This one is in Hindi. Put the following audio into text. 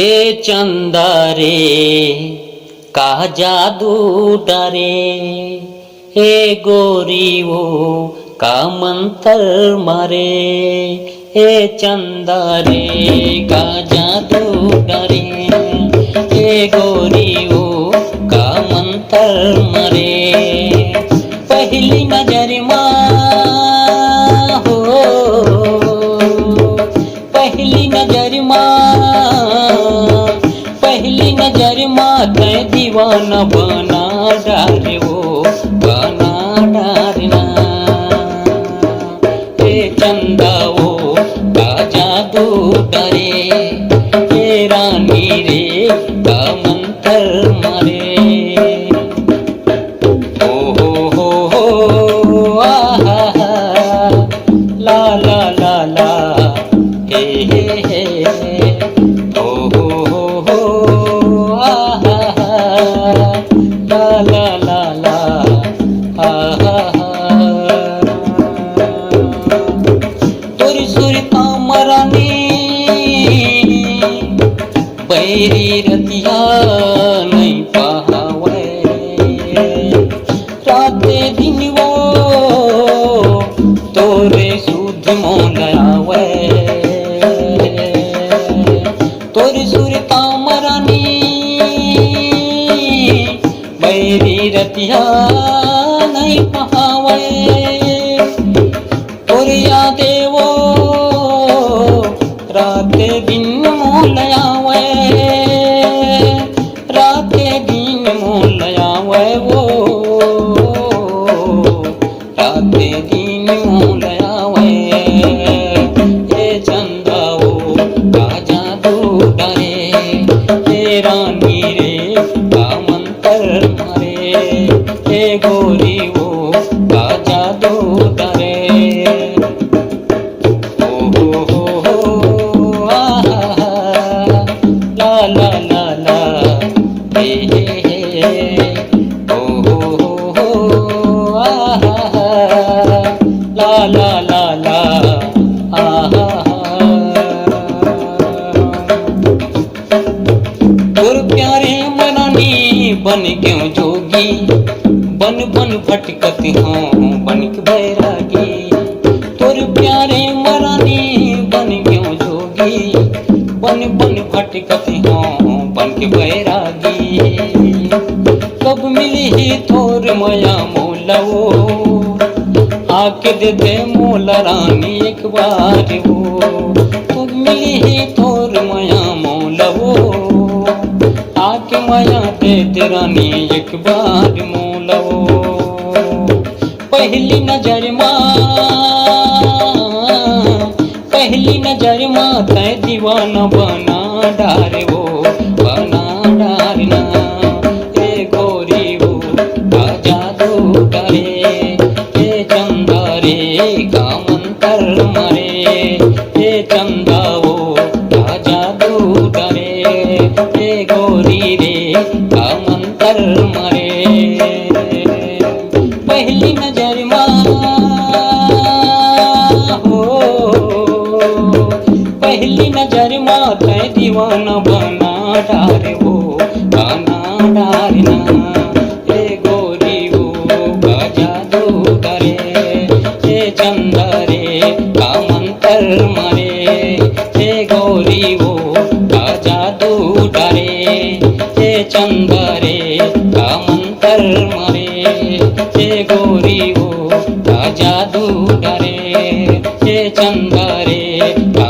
हे चंदा रे का जादू डरे, हे गोरी वो का मंतर मारे। हे चंदा रे का जादू डरे, हे गोरी वो का मंतर मारे। पहली नजर हो, पहली नजर पहली नजर ते दीवाना बना डारे, वो बना डारना। हे चंदा वो का जादू डरे, हे रानी रे का मंतर मारे। ला ला ला ला हे हे ओ हो आहा ला ला ला ला आहा। तोरी सुरता मरानी बैरी रतिया नहीं पहावे, राते दिन वो तोरे सुध मोलावे। तोरी सुरता मरानी बैरी रतिया नहीं पहावे, तोरी यादे वो राते दिन मोलावे, राते दिन मोलावे वो राते दिन मोलावे। ये चंदा वो का जादू डरे, हे रानी रे का मंतर मारे। हे गोरी वो का जादू डरे। ओ हो आहा ला ला ला ला हे हे ओ हो आहा ला ला ला ला आहा। और प्यारे मनानी बन क्यों जोगी, बन बन भटकत हूँ बन के बैरागी। तोर प्यारे मरानी बन क्यों जोगी, बन बन भटकत हूँ बन के बैरागी। कब मिली ही थोर मया मोलवो, आके दे दे मोला रानी एक बार वो। कब मिली ही थोर मया मोलवो, आके माया दे दे रानी एक बार मोलवो। पहली नजर पहली नजर ते दीवाना बना डारे, वो बना डारना। हे गोरी वो का जादू डरे, हे चंदा रे का मंतर मारे। हे चंदा वो का जादू डरे, हे गोरी रे का मंतर मारे। पहली नजर हो, पहली नजर ते दीवाना बना डारे, वो बना डारना। हे गोरी वो का जादू डरे, हे चंदा रे का मंतर मारे। हे गोरी वो का जादू डरे, हे चंदा रे का मंतर मारे। हे गोरी वो का जादू डरे, हे चंदा रे का